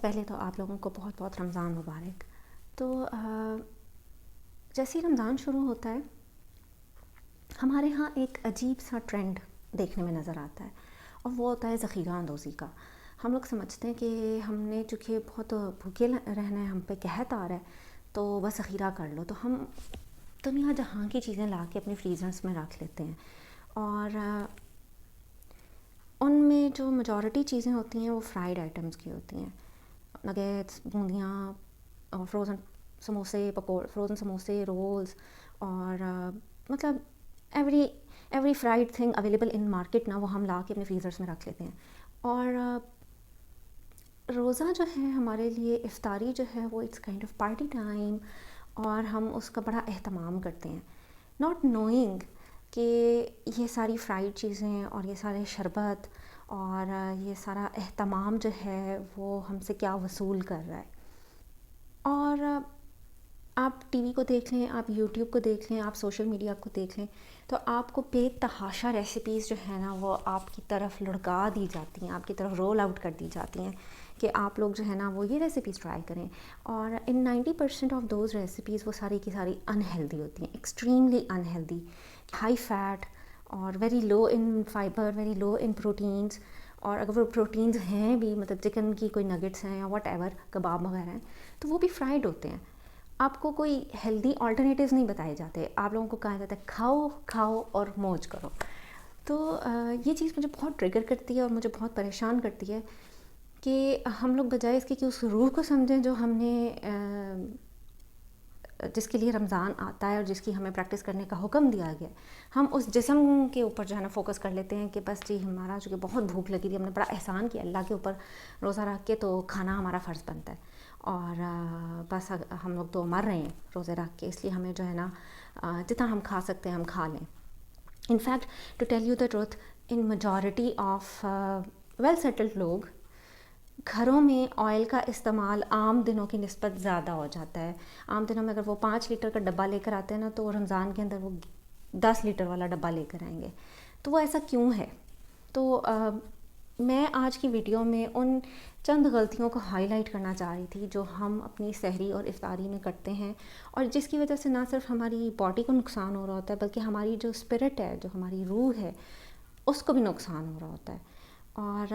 پہلے تو آپ لوگوں کو بہت بہت رمضان مبارک. تو جیسے ہی رمضان شروع ہوتا ہے ہمارے ہاں ایک عجیب سا ٹرینڈ دیکھنے میں نظر آتا ہے، اور وہ ہوتا ہے ذخیرہ اندوزی کا. ہم لوگ سمجھتے ہیں کہ ہم نے چونکہ بہت بھوکے رہنا ہے، ہم پہ قحط آ رہا ہے، تو بس ذخیرہ کر لو. تو ہم دنیا جہاں کی چیزیں لا کے اپنے فریزرز میں رکھ لیتے ہیں، اور ان میں جو میجورٹی چیزیں ہوتی ہیں وہ فرائیڈ آئٹمس کی ہوتی ہیں. نگیٹس، بوندیاں، فروزن سموسے، رولز، اور مطلب every fried thing available in market نا، وہ ہم لا کے اپنے فریزرز میں رکھ لیتے ہیں. اور روزہ جو ہے ہمارے لیے، افطاری جو ہے وہ it's kind of party time, اور ہم اس کا بڑا اہتمام کرتے ہیں، ناٹ نوئنگ کہ یہ ساری فرائیڈ چیزیں اور یہ سارے شربت اور یہ سارا اہتمام جو ہے وہ ہم سے کیا وصول کر رہا ہے. اور آپ ٹی وی کو دیکھ لیں، آپ یوٹیوب کو دیکھ لیں، آپ سوشل میڈیا کو دیکھ لیں، تو آپ کو بے تحاشا ریسیپیز جو ہے نا وہ آپ کی طرف لڑکا دی جاتی ہیں، آپ کی طرف رول آؤٹ کر دی جاتی ہیں کہ آپ لوگ جو ہے نا وہ یہ ریسیپیز ٹرائی کریں. اور ان 90% آف دوز ریسیپیز وہ ساری کی ساری انہیلدی ہوتی ہیں، ایکسٹریملی انہیلدی، ہائی فیٹ اور ویری لو ان فائبر، ویری لو ان پروٹینز. اور اگر وہ پروٹینز ہیں بھی، مطلب چکن کی کوئی نگٹس ہیں یا واٹ ایور، کباب وغیرہ ہیں، تو وہ بھی فرائیڈ ہوتے ہیں. آپ کو کوئی ہیلدی آلٹرنیٹیوز نہیں بتائے جاتے، آپ لوگوں کو کہا جاتا ہے کھاؤ اور موج کرو. تو یہ چیز مجھے بہت ٹریگر کرتی ہے اور مجھے بہت پریشان کرتی ہے کہ ہم لوگ بجائے اس کے کہ اس روح کو سمجھیں جو ہم نے جس کے لیے رمضان آتا ہے اور جس کی ہمیں پریکٹس کرنے کا حکم دیا گیا، ہم اس جسم کے اوپر جو ہے نا فوکس کر لیتے ہیں کہ بس جی ہمارا چونکہ بہت بھوک لگی تھی، ہم نے بڑا احسان کیا اللہ کے اوپر روزہ رکھ کے، تو کھانا ہمارا فرض بنتا ہے. اور بس ہم لوگ تو مر رہے ہیں روزے رکھ کے، اس لیے ہمیں جو ہے نا جتنا ہم کھا سکتے ہیں ہم کھا لیں. In fact to tell you the truth, in majority of well settled لوگ گھروں میں آئل کا استعمال عام دنوں کی نسبت زیادہ ہو جاتا ہے. عام دنوں میں اگر وہ 5 لیٹر کا ڈبہ لے کر آتے ہیں نا، تو رمضان کے اندر وہ 10 لیٹر والا ڈبہ لے کر آئیں گے. تو وہ ایسا کیوں ہے؟ تو میں آج کی ویڈیو میں ان چند غلطیوں کو ہائی لائٹ کرنا چاہ رہی تھی جو ہم اپنی سحری اور افطاری میں کرتے ہیں، اور جس کی وجہ سے نہ صرف ہماری باڈی کو نقصان ہو رہا ہوتا ہے بلکہ ہماری جو اسپرٹ ہے، جو ہماری روح ہے، اس کو بھی نقصان ہو رہا ہوتا ہے. اور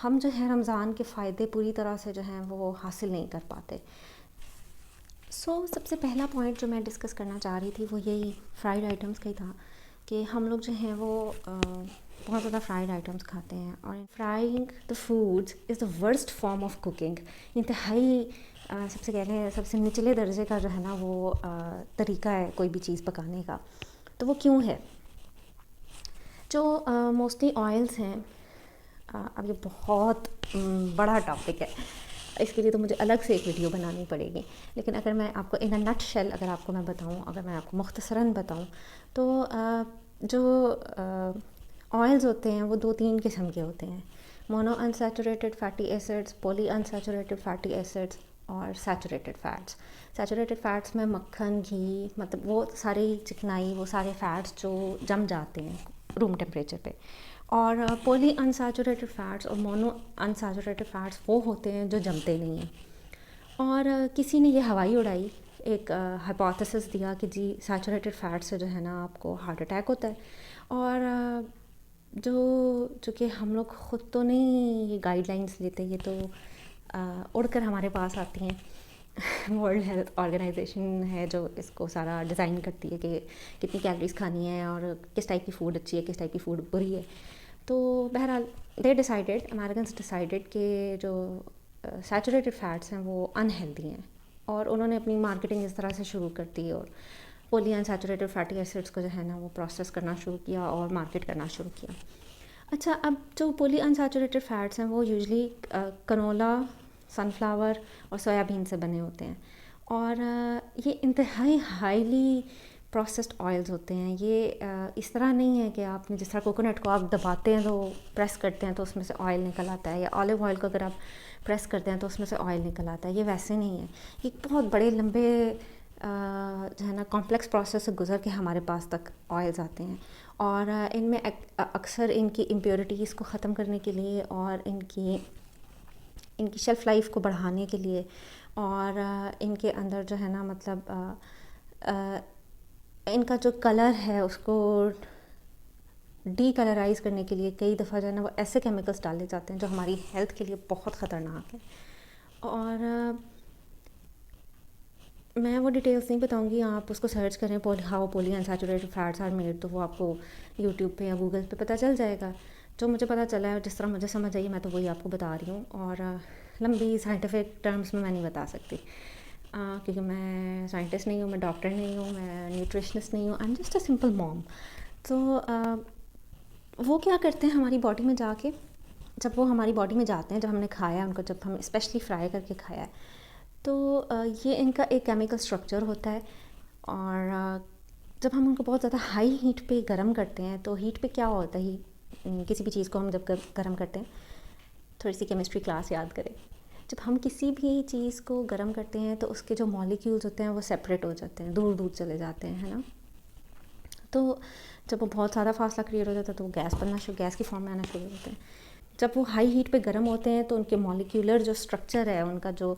ہم جو ہے رمضان کے فائدے پوری طرح سے جو ہیں وہ حاصل نہیں کر پاتے. سب سے پہلا پوائنٹ جو میں ڈسکس کرنا چاہ رہی تھی وہ یہی فرائیڈ آئٹمس کا ہی تھا کہ ہم لوگ جو ہیں وہ بہت زیادہ فرائیڈ آئٹمس کھاتے ہیں. اور frying the foods is the worst form of cooking. انتہائی سب سے کہہ لیں سب سے نچلے درجے کا جو ہے نا وہ طریقہ ہے کوئی بھی چیز پکانے کا. تو وہ کیوں ہے؟ جو موسٹلی آئلس ہیں، اب یہ بہت بڑا ٹاپک ہے، اس کے لیے تو مجھے الگ سے ایک ویڈیو بنانی پڑے گی، لیکن اگر میں آپ کو ان اے نٹ شیل اگر آپ کو میں بتاؤں، اگر میں آپ کو مختصراً بتاؤں، تو جو آئلز ہوتے ہیں وہ 2-3 قسم کے ہوتے ہیں: مونو انسیچوریٹڈ فیٹی ایسڈس، پولی انسیچوریٹڈ فیٹی ایسڈس، اور سیچوریٹڈ فیٹس. سیچوریٹڈ فیٹس میں مکھن، گھی، مطلب وہ ساری چکنائی، وہ سارے فیٹس جو جم جاتے ہیں روم ٹیمپریچر پہ. اور پولی انسیچوریٹڈ فیٹس اور مونو انسیچوریٹڈ فیٹس وہ ہوتے ہیں جو جمتے نہیں ہیں. اور کسی نے یہ ہوائی اڑائی، ایک ہائپوتھیسس دیا کہ جی سیچوریٹڈ فیٹ سے جو ہے نا آپ کو ہارٹ اٹیک ہوتا ہے. اور چونکہ ہم لوگ خود تو نہیں یہ گائیڈ لائنس لیتے، یہ تو اڑ کر ہمارے پاس آتی ہیں. ورلڈ ہیلتھ آرگنائزیشن ہے جو اس کو سارا ڈیزائن کرتی ہے کہ کتنی کیلریز کھانی ہے اور کس ٹائپ کی فوڈ اچھی ہے، کس ٹائپ کی فوڈ بری ہے. تو بہرحال امریکنز ڈیسائیڈڈ کہ جو سیچوریٹڈ فیٹس ہیں وہ انہیلدی ہیں، اور انہوں نے اپنی مارکیٹنگ اس طرح سے شروع کر دی اور پولی انسیچوریٹڈ فیٹی ایسڈس کو جو ہے نا وہ پروسیس کرنا شروع کیا اور مارکیٹ کرنا شروع کیا. اچھا، اب جو پولی انسیچوریٹڈ فیٹس ہیں وہ یوزلی کنولا، سن فلاور اور سویا بین سے بنے ہوتے ہیں، اور یہ انتہائی ہائیلی پروسیسڈ آئلز ہوتے ہیں. یہ اس طرح نہیں ہے کہ آپ نے جس طرح کوکونٹ کو آپ دباتے ہیں تو پریس کرتے ہیں تو اس میں سے آئل نکل آتا ہے، یا آلیو آئل کو اگر آپ پریس کرتے ہیں تو اس میں سے آئل نکل آتا ہے. یہ ویسے نہیں ہے، یہ بہت بڑے لمبے جو ہے نا کمپلیکس پروسیس سے گزر کے ہمارے پاس تک آئلز آتے ہیں. اور ان میں اکثر ان کی امپیورٹیز کو ختم کرنے کے لیے اور ان کی ان کی شیلف لائف کو بڑھانے کے لیے اور ان کے اندر جو ہے نا مطلب ان کا جو کلر ہے اس کو ڈی کلرائز کرنے کے لیے کئی دفعہ جو ہے نا وہ ایسے کیمیکلز ڈالے جاتے ہیں جو ہماری ہیلتھ کے لیے بہت خطرناک ہے. اور میں وہ ڈیٹیلز نہیں بتاؤں گی, آپ اس کو سرچ کریں how polyunsaturated fats are made, تو وہ آپ کو یوٹیوب پہ یا گوگل پہ پتہ چل جائے گا. جو مجھے پتہ چلا ہے, جس طرح مجھے سمجھ آئی, میں تو وہی آپ کو بتا رہی ہوں. اور لمبی سائنٹیفک ٹرمز میں نہیں بتا سکتی کیونکہ میں سائنٹسٹ نہیں ہوں, میں ڈاکٹر نہیں ہوں, میں نیوٹریشنسٹ نہیں ہوں, I'm just a simple mom. تو وہ کیا کرتے ہیں ہماری باڈی میں جا کے, جب وہ ہماری باڈی میں جاتے ہیں, جب ہم نے کھایا ان کو, جب ہم اسپیشلی فرائی کر کے کھایا ہے, تو یہ ان کا ایک کیمیکل اسٹرکچر ہوتا ہے. اور جب ہم ان کو بہت زیادہ ہائی ہیٹ پہ گرم کرتے ہیں, تو ہیٹ پہ کیا ہوتا ہے, کسی بھی چیز کو ہم جب گرم کرتے ہیں, تھوڑی سی کیمسٹری کلاس یاد کریں, جب ہم کسی بھی چیز کو گرم کرتے ہیں تو اس کے جو مالیکیولز ہوتے ہیں وہ سیپریٹ ہو جاتے ہیں, دور دور چلے جاتے ہیں, ہے نا. تو جب وہ بہت زیادہ فاصلہ کریٹ ہو جاتا ہے تو وہ گیس کی فارم میں آنا شروع ہو جاتے ہیں. جب وہ ہائی ہیٹ پہ گرم ہوتے ہیں تو ان کے مالیکیولر جو اسٹرکچر ہے, ان کا جو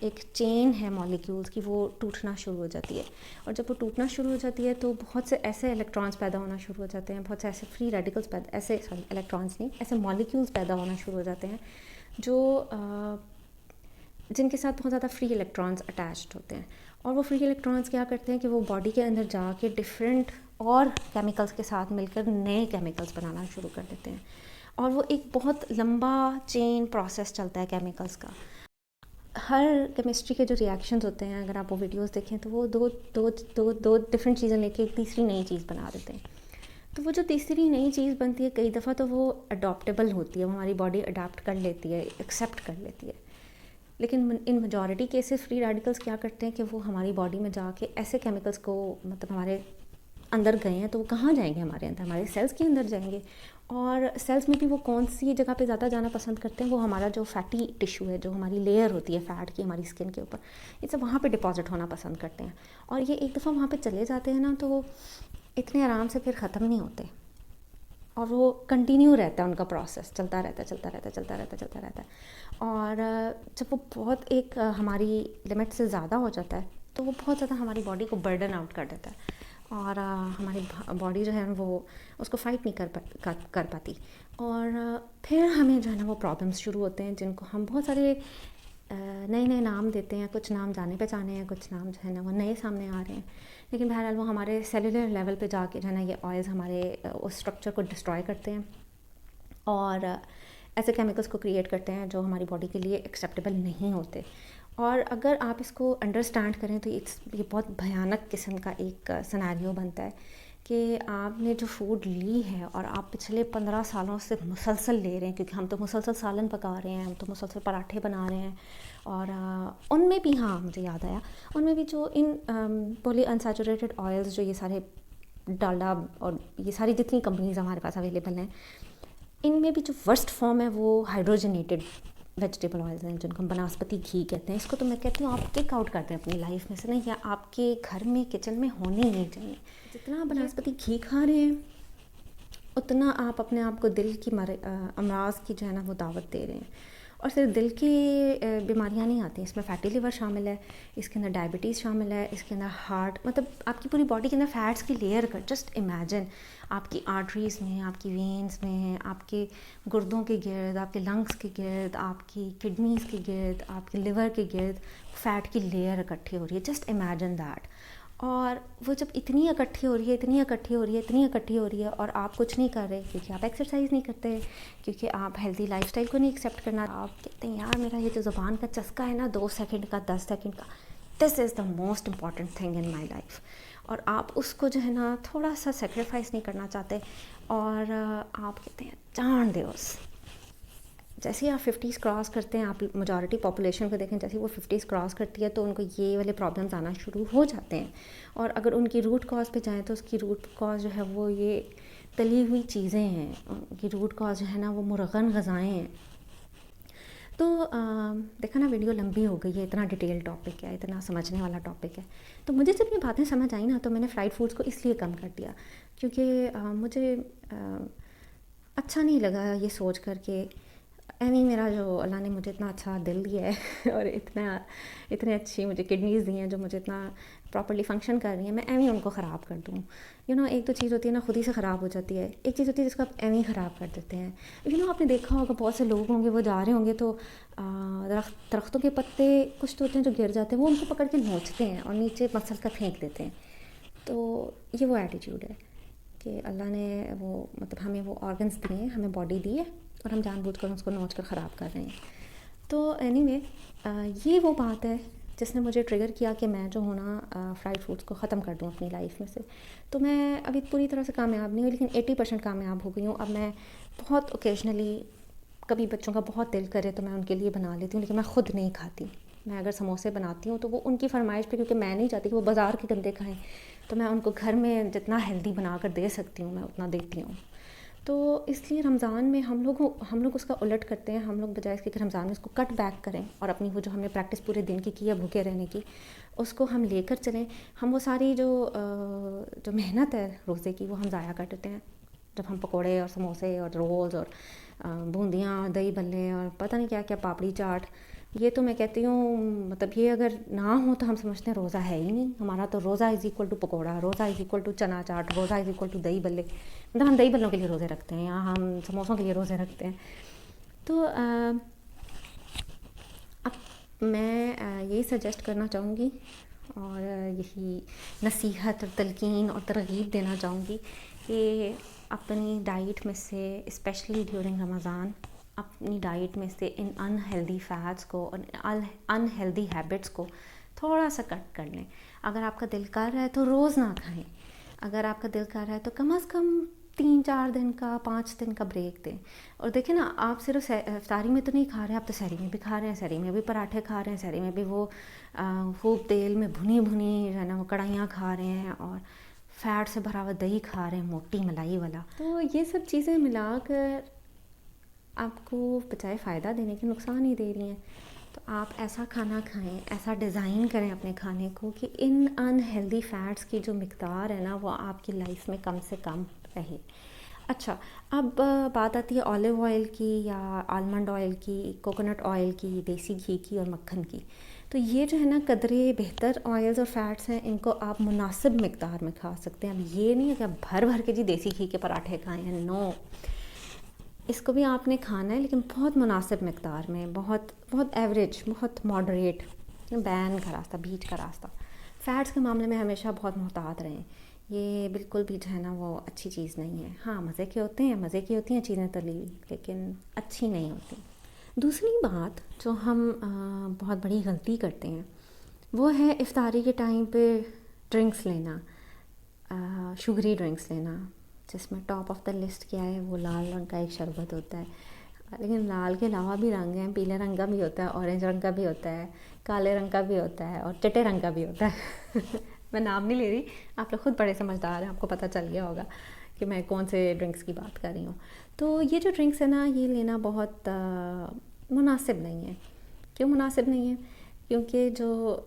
ایک چین ہے مالیکیولز کی, وہ ٹوٹنا شروع ہو جاتی ہے. اور جب وہ ٹوٹنا شروع ہو جاتی ہے تو بہت سے ایسے الیکٹرانس پیدا ہونا شروع ہو جاتے ہیں, بہت سے ایسے فری ریڈیکلز الیکٹرانس نہیں, ایسے مالیکیولز پیدا ہونا شروع ہو جاتے ہیں جو جن کے ساتھ بہت زیادہ فری الیکٹرانس اٹیچڈ ہوتے ہیں. اور وہ فری الیکٹرانس کیا کرتے ہیں کہ وہ باڈی کے اندر جا کے ڈفرینٹ اور کیمیکلز کے ساتھ مل کر نئے کیمیکلز بنانا شروع کر دیتے ہیں. اور وہ ایک بہت لمبا چین پروسیس چلتا ہے کیمیکلز کا. ہر کیمسٹری کے جو ریئیکشنز ہوتے ہیں, اگر آپ وہ ویڈیوز دیکھیں تو وہ دو ڈفرینٹ چیزیں لے کے ایک تیسری نئی چیز بنا دیتے ہیں. تو وہ جو تیسری نئی چیز بنتی ہے, کئی دفعہ تو وہ اڈاپٹیبل ہوتی ہے, وہ ہماری باڈی اڈاپٹ کر لیتی ہے, ایکسیپٹ کر لیتی ہے. لیکن in majority cases free radicals کیا کرتے ہیں کہ وہ ہماری باڈی میں جا کے ایسے کیمیکلز کو مطلب ہمارے اندر گئے ہیں, تو وہ کہاں جائیں گے, ہمارے اندر, ہمارے سیلز کے اندر جائیں گے. اور سیلز میں بھی وہ کون سی جگہ پہ زیادہ جانا پسند کرتے ہیں, وہ ہمارا جو فیٹی ٹیشو ہے, جو ہماری لیئر ہوتی ہے فیٹ کی ہماری اسکن کے اوپر, یہ سب وہاں پہ ڈپازٹ ہونا پسند کرتے ہیں. اور یہ ایک دفعہ وہاں پہ چلے جاتے ہیں نا, تو وہ اتنے آرام سے پھر ختم نہیں ہوتے, اور وہ کنٹینیو رہتا ہے, ان کا پروسیس چلتا رہتا ہے. اور جب وہ بہت ایک ہماری لمٹ سے زیادہ ہو جاتا ہے, تو وہ بہت زیادہ ہماری باڈی کو برڈن آؤٹ کر دیتا ہے, اور ہماری باڈی جو ہے وہ اس کو فائٹ نہیں کر پاتی. اور پھر ہمیں جو ہے نا وہ پرابلمس شروع ہوتے ہیں, جن کو ہم بہت سارے نئے نام دیتے ہیں. کچھ نام جانے پہچانے ہیں, کچھ نام جو ہے نا وہ نئے سامنے آ رہے ہیں, لیکن بہرحال وہ ہمارے سیلولر لیول پہ جا کے جو ہے نا یہ آئلز ہمارے اس اسٹرکچر کو ڈسٹرائے کرتے ہیں, اور ایسے کیمیکلز کو کریٹ کرتے ہیں جو ہماری باڈی کے لیے ایکسیپٹیبل نہیں ہوتے. اور اگر آپ اس کو انڈرسٹینڈ کریں تو یہ بہت بھیانک قسم کا ایک سناریو بنتا ہے کہ آپ نے جو فوڈ لی ہے اور آپ پچھلے 15 سالوں سے مسلسل لے رہے ہیں, کیونکہ ہم تو مسلسل سالن پکا رہے ہیں, ہم تو مسلسل پراٹھے بنا رہے ہیں. اور ان میں بھی, ہاں مجھے یاد آیا, ان میں بھی جو ان پولی انسیچوریٹڈ آئلز, جو یہ سارے ڈالڈا اور یہ ساری جتنی کمپنیز ہمارے پاس اویلیبل ہیں, ان میں بھی جو ورسٹ فارم ہے وہ ہائیڈروجنیٹڈ ویجیٹیبل آئلز ہیں, جن کو ہم بناسپتی گھی کہتے ہیں. اس کو تو میں کہتی ہوں آپ کک آؤٹ کرتے ہیں اپنی لائف میں سے نا, یا آپ کے گھر میں کچن میں ہونے ہی نہیں چاہیے. جتنا بناسپتی گھی کھا رہے ہیں اتنا آپ اپنے آپ کو دل کی امراض کی جو ہے نا وہ دعوت دے رہے ہیں. اور صرف دل کی بیماریاں نہیں آتی ہیں, اس میں فیٹی لیور شامل ہے, اس کے اندر ڈائبٹیز شامل ہے, اس کے اندر ہارٹ, مطلب آپ کی پوری باڈی کے اندر فیٹس کی لیئر کا جسٹ امیجن, آپ کی آرٹریز میں, آپ کی وینز میں, آپ کے گردوں کے گرد, آپ کے لنگس کے گرد, آپ کی کڈنیز کے گرد, آپ کے لیور کے گرد فیٹ کی لیئر اکٹھی ہو رہی ہے. Just imagine that. اور وہ جب اتنی اکٹھی ہو رہی ہے اور آپ کچھ نہیں کر رہے, کیونکہ آپ ایکسرسائز نہیں کرتے, کیونکہ آپ ہیلدی لائف اسٹائل کو نہیں ایکسیپٹ کرنا, آپ کہتے ہیں یار میرا یہ جو زبان کا چسکا ہے نا 2 سیکنڈ کا, 10 سیکنڈ کا, this is the most important thing in my life. اور آپ اس کو جو ہے نا تھوڑا سا سیکریفائس نہیں کرنا چاہتے, اور آپ کہتے ہیں جان دے اس. جیسے ہی آپ 50s کراس کرتے ہیں, آپ میجورٹی پاپولیشن کو دیکھیں, جیسے وہ 50s کراس کرتی ہے تو ان کو یہ والے پرابلمس آنا شروع ہو جاتے ہیں. اور اگر ان کی روٹ کاز پہ جائیں تو اس کی روٹ کاز جو ہے وہ یہ تلی ہوئی چیزیں ہیں, ان کی روٹ کاز جو ہے نا وہ مرغن غذائیں ہیں. تو دیکھا نا ویڈیو لمبی ہو گئی ہے, اتنا ڈیٹیل ٹاپک ہے, اتنا سمجھنے والا ٹاپک ہے. تو مجھے جب یہ باتیں سمجھ آئیں نا تو میں نے فرائیڈ فوڈس کو اس لیے کم کر دیا, کیونکہ مجھے اچھا نہیں لگا یہ سوچ کر کے ایویں میرا جو اللہ نے مجھے اتنا اچھا دل دیا ہے اور اتنے اچھی مجھے کڈنیز دی ہیں جو مجھے اتنا پراپرلی فنکشن کر رہی ہیں، میں ایویں ان کو خراب کر دوں. ایک تو چیز ہوتی ہے نا خود ہی سے خراب ہو جاتی ہے، ایک چیز ہوتی ہے جس کو آپ ایویں خراب کر دیتے ہیں. آپ نے دیکھا ہوگا بہت سے لوگ ہوں گے وہ جا رہے ہوں گے تو درختوں کے پتے کچھ تو ہوتے ہیں جو گر جاتے ہیں، وہ ان کو پکڑ کے نوچتے ہیں اور نیچے پتھر کا پھینک دیتے ہیں. تو یہ وہ ایٹیٹیوڈ ہے کہ اللہ نے وہ مطلب ہمیں وہ آرگنس دیے ہیں، ہمیں باڈی دی ہے اور ہم جان بوجھ کر اس کو نوچ کر خراب کر رہے ہیں. تو اینی وے یہ وہ بات ہے جس نے مجھے ٹریگر کیا کہ میں جو ہوں نا فرائڈ فوڈس کو ختم کر دوں اپنی لائف میں سے. تو میں ابھی پوری طرح سے کامیاب نہیں ہوئی لیکن 80% کامیاب ہو گئی ہوں. اب میں بہت اوکیجنلی کبھی بچوں کا بہت دل کرے تو میں ان کے لیے بنا لیتی ہوں، لیکن میں خود نہیں کھاتی. میں اگر سموسے بناتی ہوں تو وہ ان کی فرمائش پہ، کیونکہ میں نہیں چاہتی کہ وہ بازار کے گندے کھائیں، تو میں ان کو گھر میں جتنا ہیلدی بنا کر دے سکتی ہوں میں اتنا دیتی ہوں. تو اس لیے رمضان میں ہم لوگ اس کا الٹ کرتے ہیں. ہم لوگ بجائے اس کے کہ رمضان میں اس کو کٹ بیک کریں اور اپنی وہ جو ہم نے پریکٹس پورے دن کی ہے بھوکے رہنے کی، اس کو ہم لے کر چلیں. ہم وہ ساری جو محنت ہے روزے کی وہ ہم ضائع کر دیتے ہیں جب ہم پکوڑے اور سموسے اور رولز اور بوندیاں، دہی بھلے اور پتہ نہیں کیا کیا، پاپڑی چاٹ، یہ تو میں کہتی ہوں مطلب یہ اگر نہ ہو تو ہم سمجھتے ہیں روزہ ہے ہی نہیں ہمارا. تو روزہ از ایکول ٹو پکوڑا، روزہ از ایکول ٹو چنا چاٹ، روزہ از ایکول ٹو دہی بھلے. مطلب ہم دہی بھلوں کے لیے روزے رکھتے ہیں یا ہم سموسوں کے لیے روزے رکھتے ہیں. تو اب میں یہی سجیسٹ کرنا چاہوں گی اور یہی نصیحت اور تلقین اور ترغیب دینا چاہوں گی کہ اپنی ڈائٹ میں سے اسپیشلی ڈیورنگ رمضان اپنی ڈائٹ میں سے ان انہیلدی فیٹس کو اور انہیلدی ہیبٹس کو تھوڑا سا کٹ کر لیں. اگر آپ کا دل کر رہا ہے تو روز نہ کھائیں. اگر آپ کا دل کر رہا ہے تو کم از کم 3-4 دن کا 5 دن کا بریک دیں. اور دیکھیں نا، آپ صرف افطاری میں تو نہیں کھا رہے، آپ تو سحری میں بھی کھا رہے ہیں، سحری میں بھی پراٹھے کھا رہے ہیں، سحری میں بھی وہ خوب تیل میں بھنی جو ہے نا وہ کڑھائیاں کھا رہے ہیں اور فیٹ سے بھرا ہوا دہی کھا رہے ہیں موٹی ملائی والا. تو یہ سب چیزیں ملا کر آپ کو بجائے فائدہ دینے کے نقصان ہی دے رہی ہیں. تو آپ ایسا کھانا کھائیں، ایسا ڈیزائن کریں اپنے کھانے کو کہ ان انہیلدی فیٹس کی جو مقدار ہے نا وہ آپ کی لائف میں کم سے کم رہے. اچھا، اب بات آتی ہے آلیو آئل کی یا آلمنڈ آئل کی، کوکونٹ آئل کی، دیسی گھی کی اور مکھن کی. تو یہ جو ہے نا قدرے بہتر آئلز اور فیٹس ہیں، ان کو آپ مناسب مقدار میں کھا سکتے ہیں. اب یہ نہیں ہے کہ آپ بھر کے جی دیسی گھی کے پراٹھے کھائیں ہیں، نو. اس کو بھی آپ نے کھانا ہے لیکن بہت مناسب مقدار میں، بہت بہت ایوریج، بہت ماڈریٹ، بین کا راستہ، بیچ کا راستہ. فیٹس کے معاملے میں ہمیشہ بہت محتاط رہیں. یہ بالکل بھی جو ہے نا وہ اچھی چیز نہیں ہے. ہاں مزے کے ہوتے ہیں، مزے کی ہوتی ہیں چیزیں تلی ہوئی، لیکن اچھی نہیں ہوتی. دوسری بات جو ہم بہت بڑی غلطی کرتے ہیں وہ ہے افطاری کے ٹائم پہ ڈرنکس لینا، شوگری ڈرنکس لینا، جس میں ٹاپ آف دا لسٹ کیا ہے، وہ لال رنگ کا ایک شربت ہوتا ہے. لیکن لال کے علاوہ بھی رنگ ہیں، پیلے رنگ کا بھی ہوتا ہے، اورنج رنگ کا بھی ہوتا ہے، کالے رنگ کا بھی ہوتا ہے اور چٹے رنگ کا بھی ہوتا ہے. میں نام نہیں لے رہی، آپ لوگ خود بڑے سمجھدار ہیں، آپ کو پتہ چل گیا ہوگا کہ میں کون سے ڈرنکس کی بات کر رہی ہوں. تو یہ جو ڈرنکس ہے نا یہ لینا بہت مناسب نہیں ہے. کیوں مناسب نہیں ہے؟ کیونکہ جو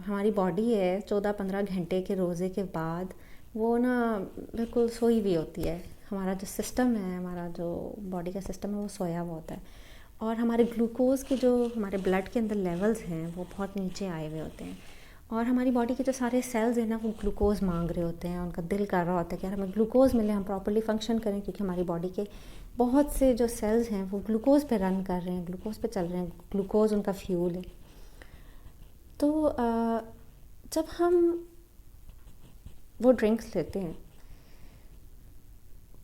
ہماری باڈی ہے 14-15 گھنٹے کے روزے کے بعد وہ نا بالکل سوئی ہوئی ہوتی ہے. ہمارا جو سسٹم ہے، ہمارا جو باڈی کا سسٹم ہے وہ سویا ہوا ہوتا ہے اور ہمارے گلوکوز کے جو ہمارے بلڈ کے اندر لیولز ہیں وہ بہت نیچے آئے ہوئے ہوتے ہیں اور ہماری باڈی کے جو سارے سیلز ہیں نا وہ گلوکوز مانگ رہے ہوتے ہیں. ان کا دل کر رہا ہوتا ہے کہ ہمیں گلوکوز ملے، ہم پراپرلی فنکشن کریں، کیونکہ ہماری باڈی کے بہت سے جو سیلز ہیں وہ گلوکوز پہ رن کر رہے ہیں، گلوکوز پہ چل رہے ہیں، گلوکوز ان کا فیول ہے. تو جب ہم وہ ڈرنکس لیتے ہیں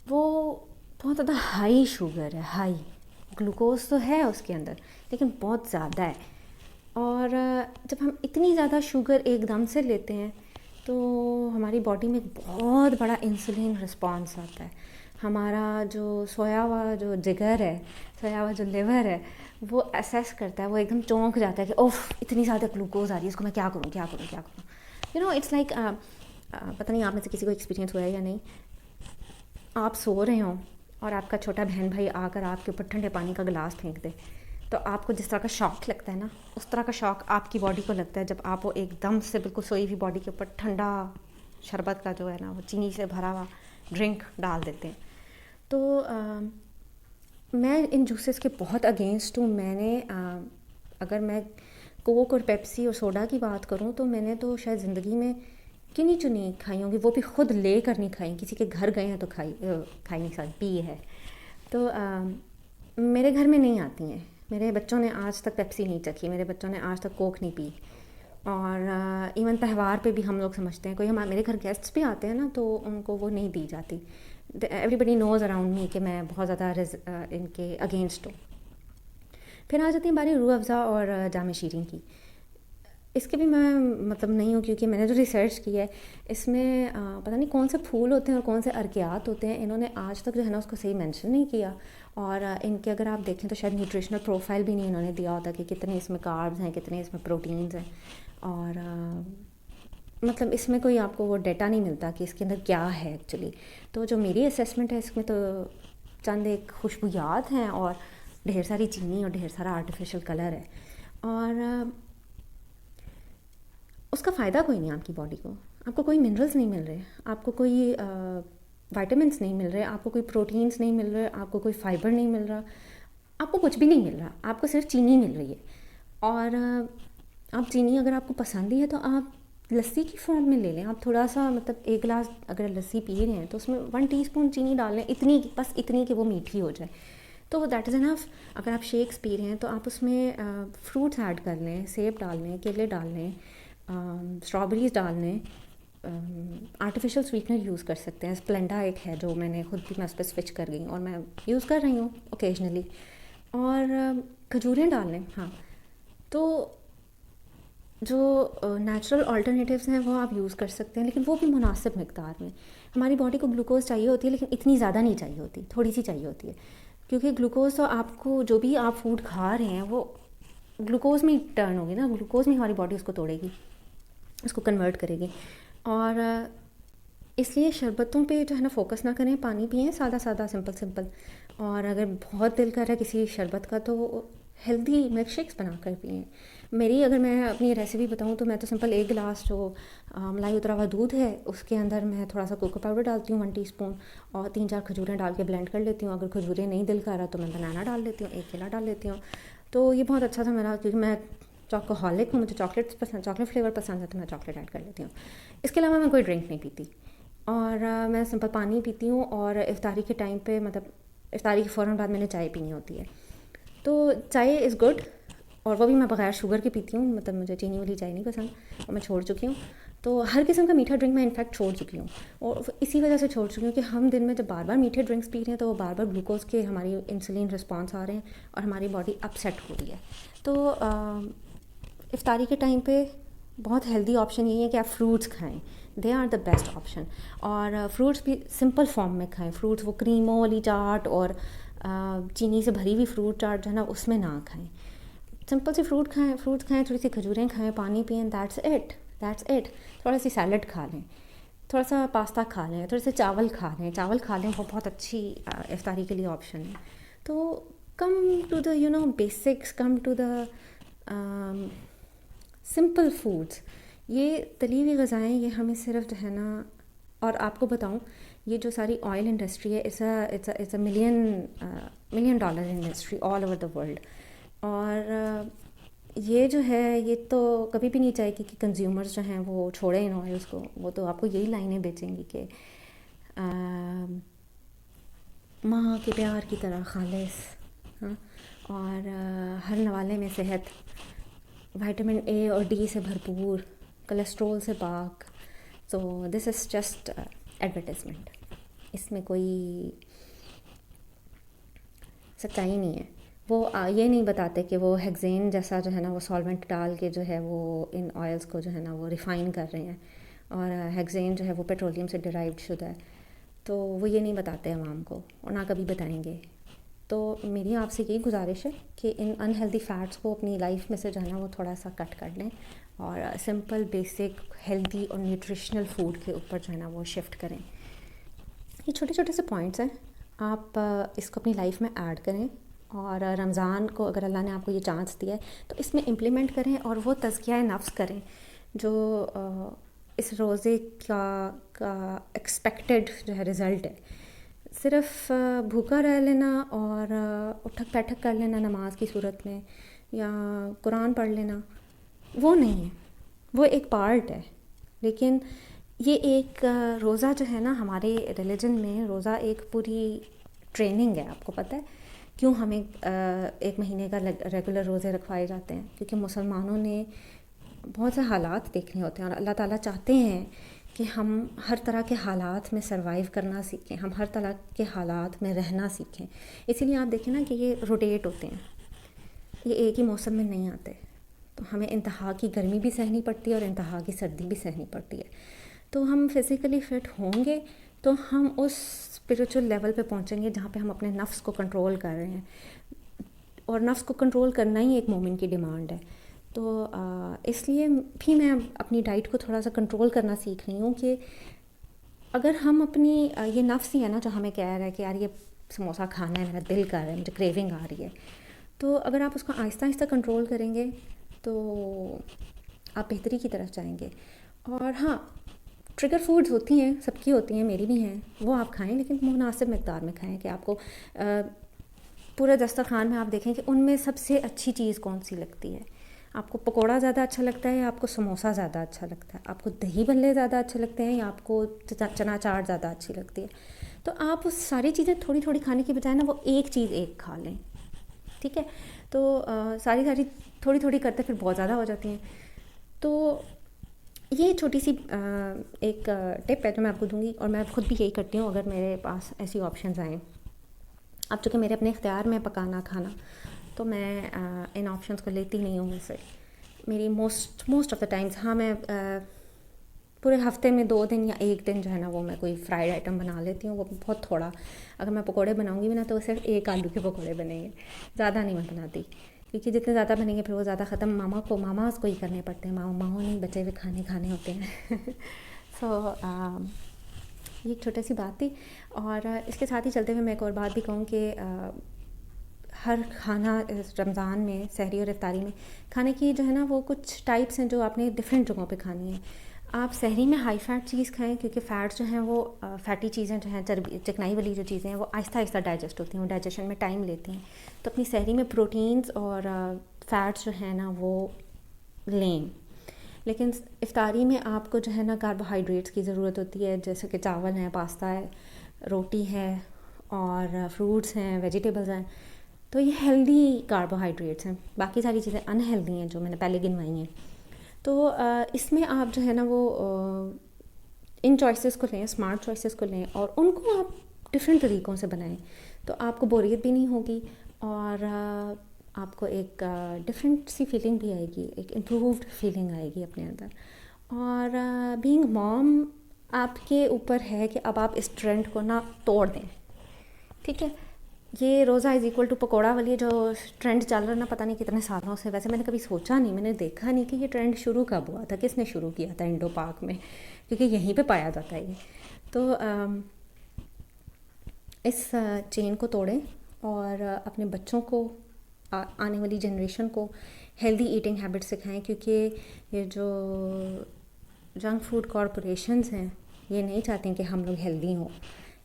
وہ بہت زیادہ ہائی شوگر ہے، ہائی گلوکوز تو ہے اس کے اندر لیکن بہت زیادہ ہے. اور جب ہم اتنی زیادہ شوگر ایک دم سے لیتے ہیں تو ہماری باڈی میں ایک بہت بڑا انسولین رسپانس آتا ہے. ہمارا جو سویا ہوا جو جگر ہے، سویا ہوا جو لیور ہے، وہ اسیس کرتا ہے، وہ ایک دم چونک جاتا ہے کہ اوف اتنی زیادہ گلوکوز آ رہی ہے، اس کو میں کیا کروں. اٹس لائک پتہ نہیں آپ میں سے کسی کو ایکسپیرینس ہوا ہے یا نہیں. آپ سو رہے ہوں اور آپ کا چھوٹا بہن بھائی آ کر آپ کے اوپر ٹھنڈے پانی کا گلاس پھینک دے تو آپ کو جس طرح کا شاک لگتا ہے نا اس طرح کا شاک آپ کی باڈی کو لگتا ہے جب آپ وہ ایک دم سے بالکل سوئی ہوئی باڈی کے اوپر ٹھنڈا شربت کا جو ہے نا وہ چینی سے بھرا ہوا ڈرنک ڈال دیتے ہیں. تو میں ان جوسز کے بہت اگینسٹ ہوں. میں نے اگر میں کوک اور پیپسی اور سوڈا کی بات کروں تو میں نے تو شاید زندگی میں کنی چنی کھائی ہوں گی, وہ بھی خود لے کر نہیں کھائی, کسی کے گھر گئے ہیں تو کھائی نہیں سکتی, پی ہے. تو میرے گھر میں نہیں آتی ہیں. میرے بچوں نے آج تک پیپسی نہیں چکھی, میرے بچوں نے آج تک کوک نہیں پی. اور ایون تہوار پہ بھی ہم لوگ سمجھتے ہیں, کوئی میرے گھر گیسٹس بھی آتے ہیں نا تو ان کو وہ نہیں دی جاتی. ایوری بڈی نوز اراؤنڈ می کہ میں بہت زیادہ ان کے اگینسٹ ہوں. پھر آ جاتی ہے باری روح افزا اور جام شیرین کی. اس کے بھی میں مطلب نہیں ہوں, کیونکہ میں نے جو ریسرچ کی ہے اس میں پتہ نہیں کون سے پھول ہوتے ہیں اور کون سے ارکیات ہوتے ہیں, انہوں نے آج تک جو ہے نا اس کو صحیح مینشن نہیں کیا. اور ان کے اگر آپ دیکھیں تو شاید نیوٹریشنل پروفائل بھی نہیں انہوں نے دیا ہوتا کہ کتنے اس میں کاربز ہیں, کتنے اس میں پروٹینز ہیں. اور مطلب اس میں کوئی آپ کو وہ ڈیٹا نہیں ملتا کہ اس کے اندر کیا ہے ایکچولی. تو جو میری اسیسمنٹ ہے اس میں تو چند ایک خوشبویات ہیں اور ڈھیر ساری چینی اور ڈھیر سارا آرٹیفیشل کلر ہے. اور اس کا فائدہ کوئی نہیں آپ کی باڈی کو. آپ کو کوئی منرلز نہیں مل رہے, آپ کو کوئی وائٹامنس نہیں مل رہے, آپ کو کوئی پروٹینز نہیں مل رہے, آپ کو کوئی فائبر نہیں مل رہا, آپ کو کچھ بھی نہیں مل رہا, آپ کو صرف چینی مل رہی ہے. اور آپ چینی اگر آپ کو پسند ہی ہے تو آپ لسی کی فارم میں لے لیں. آپ تھوڑا سا مطلب ایک گلاس اگر لسی پی رہے ہیں تو اس میں 1 ٹی اسپون چینی ڈال لیں, اتنی بس اتنی کہ وہ میٹھی ہو جائے, تو دیٹ از انف. اگر آپ شیکس پی رہے ہیں تو آپ اس میں فروٹس ایڈ کر لیں, سیب ڈال لیں, کیلے ڈال لیں, اسٹرابیریز ڈال لیں. آرٹیفیشل سویٹنر یوز کر سکتے ہیں. اسپلینڈا ایک ہے جو میں نے خود بھی میں اس پہ سوئچ کر گئی ہوں اور میں یوز کر رہی ہوں اوکیجنلی. اور کھجوریں ڈال لیں. ہاں, تو جو نیچرل آلٹرنیٹیوز ہیں وہ آپ یوز کر سکتے ہیں, لیکن وہ بھی مناسب مقدار میں. ہماری باڈی کو گلوکوز چاہیے ہوتی ہے لیکن اتنی زیادہ نہیں چاہیے ہوتی, تھوڑی سی چاہیے ہوتی ہے, کیونکہ گلوکوز تو آپ کو جو بھی آپ فوڈ کھا رہے ہیں وہ گلوکوز میں ہی ٹرن ہوگی نا, گلوکوز میں ہماری باڈی اس کو توڑے گی, اس کو کنورٹ کرے گی. اور اس لیے شربتوں پہ جو ہے نا فوکس نہ کریں, پانی پئیں سادہ سادہ سمپل. اور اگر بہت دل کر رہا ہے کسی شربت کا تو ہیلدی ملک شیکس بنا کر پئیں. اگر میں اپنی ریسیپی بتاؤں تو میں تو سمپل 1 گلاس جو ملائی اترا ہوا دودھ ہے اس کے اندر میں تھوڑا سا کوکو پاؤڈر ڈالتی ہوں 1 ٹی اسپون, اور 3-4 کھجوریں ڈال کے بلینڈ کر لیتی ہوں. اگر کھجوریں نہیں دل کر رہا تو میں بنانا ڈال لیتی ہوں, 1 کیلا ڈال لیتی ہوں. تو یہ بہت اچھا تھا میرا, کیونکہ میں چاکوہولک ہوں, مجھے چاکلیٹ فلیور پسند ہے تو میں چاکلیٹ ایڈ کر لیتی ہوں. اس کے علاوہ میں کوئی ڈرنک نہیں پیتی, اور میں سمپل پانی پیتی ہوں. اور افطاری کے ٹائم پہ مطلب افطاری کے فوراً بعد میں نے چائے پینی ہوتی ہے. تو چائے از گڈ, اور وہ بھی میں بغیر شوگر کے پیتی ہوں, مطلب مجھے چینی والی چائے نہیں پسند, اور میں چھوڑ چکی ہوں. تو ہر قسم کا میٹھا ڈرنک میں انفیکٹ چھوڑ چکی ہوں, اور اسی وجہ سے چھوڑ چکی ہوں کہ ہم دن میں جب بار بار میٹھے ڈرنکس پی رہے ہیں تو وہ بار بار گلوکوز کے ہماری انسولین رسپانس آ رہے ہیں اور ہماری باڈی اپسیٹ ہو رہی ہے. تو افطاری کے ٹائم پہ بہت ہیلدی آپشن یہی ہے کہ آپ فروٹس کھائیں, they are the best option. اور فروٹس بھی سمپل فارم میں کھائیں. فروٹس وہ کریموں والی چاٹ اور چینی سے بھری ہوئی فروٹ چاٹ جو ہے نا اس میں نہ کھائیں. سمپل سی فروٹس کھائیں, تھوڑی سی کھجوریں کھائیں, پانی پئیں, دیٹس اٹ. تھوڑا سی سیلڈ کھا لیں, تھوڑا سا پاستا کھا لیں, تھوڑے سے چاول کھا لیں, وہ بہت اچھی افطاری کے لیے آپشن ہے. تو come to the basics, come to the simple foods. یہ تلی ہوئی غذائیں یہ ہمیں صرف جو ہے نا, اور آپ کو بتاؤں یہ جو ساری آئل انڈسٹری ہے it's a million dollar industry all over the world. اور یہ جو ہے یہ تو کبھی بھی نہیں چاہے کہ کنزیومرز جو ہیں وہ چھوڑیں ان آئلس کو. وہ تو آپ کو یہی لائنیں بیچیں گی کہ ماں کے پیار کی طرح خالص, ہاں, اور ہر نوالے میں صحت, وائٹامن اے اور ڈی سے بھرپور, کولیسٹرول سے پاک. سو دس از جسٹ ایڈورٹائزمنٹ, اس میں کوئی سچائی نہیں ہے. وہ یہ نہیں بتاتے کہ وہ ہیگزین جیسا جو ہے نا وہ سالونٹ ڈال کے جو ہے وہ ان آئلس کو جو ہے نا وہ ریفائن کر رہے ہیں, اور ہیگزین جو ہے وہ پیٹرولیم سے ڈرائیوڈ شدہ ہے. تو وہ یہ نہیں بتاتے عوام کو, اور نہ کبھی بتائیں گے. تو میری آپ سے یہی گزارش ہے کہ ان انہیلدی فیٹس کو اپنی لائف میں سے جو ہے نا وہ تھوڑا سا کٹ کر لیں, اور سمپل بیسک ہیلدی اور نیوٹریشنل فوڈ کے اوپر جو ہے نا وہ شفٹ کریں. یہ چھوٹے چھوٹے سے پوائنٹس ہیں, آپ اس کو اپنی لائف میں ایڈ کریں. اور رمضان کو اگر اللہ نے آپ کو یہ چانس دیا ہے تو اس میں امپلیمنٹ کریں, اور وہ تزکیہ نفس کریں جو اس روزے کا ایکسپیکٹڈ جو ہے رزلٹ ہے. صرف بھوکا رہ لینا اور اٹھک بیٹھک کر لینا نماز کی صورت میں یا قرآن پڑھ لینا وہ نہیں ہے، وہ ایک پارٹ ہے. لیکن یہ ایک روزہ جو ہے نا ہمارے ریلیجن میں روزہ ایک پوری ٹریننگ ہے. آپ کو پتہ ہے کیوں ہمیں 1 مہینے کا ریگولر روزے رکھوائے جاتے ہیں؟ کیونکہ مسلمانوں نے بہت سے حالات دیکھنے ہوتے ہیں اور اللہ تعالیٰ چاہتے ہیں کہ ہم ہر طرح کے حالات میں سروائیو کرنا سیکھیں، ہم ہر طرح کے حالات میں رہنا سیکھیں. اسی لیے آپ دیکھیں نا کہ یہ روٹیٹ ہوتے ہیں، یہ ایک ہی موسم میں نہیں آتے. تو ہمیں انتہا کی گرمی بھی سہنی پڑتی ہے اور انتہا کی سردی بھی سہنی پڑتی ہے. تو ہم فزیکلی فٹ ہوں گے تو ہم اس اسپریچول لیول پہ پہنچیں گے جہاں پہ ہم اپنے نفس کو کنٹرول کر رہے ہیں، اور نفس کو کنٹرول کرنا ہی ایک مومن کی ڈیمانڈ ہے. تو اس لیے بھی میں اپنی ڈائٹ کو تھوڑا سا کنٹرول کرنا سیکھ رہی ہوں کہ اگر ہم اپنی یہ نفس ہی ہے نا جو ہمیں کہہ رہا ہے کہ یار یہ سموسہ کھانا ہے، میرا دل کر رہا ہے، مجھے کریونگ آ رہی ہے، تو اگر آپ اس کو آہستہ آہستہ کنٹرول کریں گے تو آپ بہتری کی طرف جائیں گے. اور ہاں ٹریگر فوڈز ہوتی ہیں، سب کی ہوتی ہیں، میری بھی ہیں، وہ آپ کھائیں لیکن مناسب مقدار میں کھائیں. کہ آپ کو پورے دسترخوان میں آپ دیکھیں کہ ان میں سب سے اچھی چیز کون سی لگتی ہے. آپ کو پکوڑا زیادہ اچھا لگتا ہے یا آپ کو سموسہ زیادہ اچھا لگتا ہے؟ آپ کو دہی بھلے زیادہ اچھے لگتے ہیں یا آپ کو چنا چاٹ زیادہ اچھی لگتی ہے؟ تو آپ اس ساری چیزیں تھوڑی تھوڑی کھانے کی بجائے نا وہ ایک چیز ایک کھا لیں، ٹھیک ہے؟ تو ساری تھوڑی تھوڑی کرتے پھر بہت زیادہ ہو جاتی ہیں. تو یہ چھوٹی سی ایک ٹپ ہے جو میں آپ کو دوں گی، اور میں خود بھی یہی کرتی ہوں اگر میرے پاس ایسی آپشنز آئیں. اب چونکہ میرے اپنے اختیار میں پکانا کھانا تو میں ان آپشنس کو لیتی نہیں ہوں. ویسے میری موسٹ آف دا ٹائمز ہاں میں پورے ہفتے میں 2 دن یا 1 دن جو ہے نا وہ میں کوئی فرائیڈ آئٹم بنا لیتی ہوں، وہ بہت تھوڑا. اگر میں پکوڑے بناؤں گی بھی نا تو صرف 1 آلو کے پکوڑے بنیں گے، زیادہ نہیں میں بناتی، کیونکہ جتنے زیادہ بنیں گے پھر وہ زیادہ ختم ماماز کو ہی کرنے پڑتے ہیں، ماؤں نہیں بچے ہوئے کھانے ہوتے ہیں. سو یہ ایک چھوٹی سی بات تھی. اور اس کے ساتھ ہی چلتے ہوئے میں ایک اور بات بھی کہوں کہ ہر کھانا رمضان میں سحری اور افطاری میں کھانے کی جو ہے نا وہ کچھ ٹائپس ہیں جو آپ نے ڈفرینٹ جگہوں پہ کھانی ہے. آپ سحری میں ہائی فیٹ چیز کھائیں کیونکہ فیٹس جو ہیں وہ فیٹی چیزیں جو ہیں چکنائی والی جو چیزیں ہیں وہ آہستہ آہستہ ڈائجسٹ ہوتی ہیں، ڈائجیشن میں ٹائم لیتی ہیں. تو اپنی سحری میں پروٹینز اور فیٹس جو ہیں نا وہ لیں. لیکن افطاری میں آپ کو جو ہے نا کاربوہائیڈریٹس کی ضرورت ہوتی ہے، جیسے کہ چاول ہیں، پاستا ہے، روٹی ہے اور فروٹس ہیں، ویجیٹیبلز ہیں. تو یہ ہیلدی کاربوہائیڈریٹس ہیں، باقی ساری چیزیں انہیلدی ہیں جو میں نے پہلے گنوائی ہیں. تو اس میں آپ جو ہے نا وہ ان چوائسیز کو لیں، اسمارٹ چوائسیز کو لیں اور ان کو آپ ڈفرینٹ طریقوں سے بنائیں تو آپ کو بوریت بھی نہیں ہوگی اور آپ کو ایک ڈفرینٹ سی فیلنگ بھی آئے گی، ایک امپرووڈ فیلنگ آئے گی اپنے اندر. اور بینگ موم آپ کے اوپر ہے کہ اب آپ اس ٹرینڈ کو نہ توڑ دیں، ٹھیک ہے؟ یہ روزہ از ایکول ٹو پکوڑا والی جو ٹرینڈ چل رہا ہے نا پتہ نہیں کتنے سالوں سے، ویسے میں نے کبھی سوچا نہیں، میں نے دیکھا نہیں کہ یہ ٹرینڈ شروع کب ہوا تھا، کس نے شروع کیا تھا انڈو پاک میں، کیونکہ یہیں پہ پایا جاتا ہے یہ. تو اس چین کو توڑیں اور اپنے بچوں کو، آنے والی جنریشن کو ہیلدی ایٹنگ ہیبٹ سکھائیں. کیونکہ یہ جو جنک فوڈ کارپوریشنز ہیں یہ نہیں چاہتے ہیں کہ ہم لوگ ہیلدی ہوں،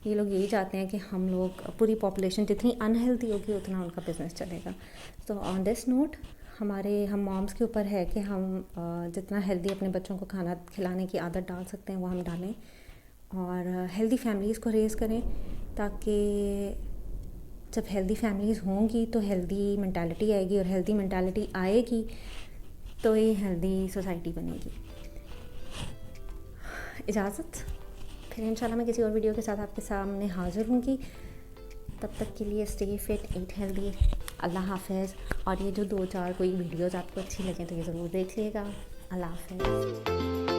یہ لوگ یہی چاہتے ہیں کہ ہم لوگ پوری پاپولیشن جتنی انہیلدی ہوگی اتنا ان کا بزنس چلے گا. تو آن دس نوٹ ہم مومس کے اوپر ہے کہ ہم جتنا ہیلدی اپنے بچوں کو کھانا کھلانے کی عادت ڈال سکتے ہیں وہ ہم ڈالیں اور ہیلدی فیملیز کو ریز کریں، تاکہ جب ہیلدی فیملیز ہوں گی تو ہیلدی مینٹالٹی آئے گی، اور ہیلدی مینٹالٹی آئے گی تو یہ ہیلدی سوسائٹی بنے گی. اجازت، پھر انشاءاللہ میں کسی اور ویڈیو کے ساتھ آپ کے سامنے حاضر ہوں گی. تب تک کے لیے اسٹے فٹ، ایٹ ہیلدی. اللہ حافظ. اور یہ جو 2-4 کوئی ویڈیوز آپ کو اچھی لگیں تو یہ ضرور دیکھ لیے گا. اللہ حافظ.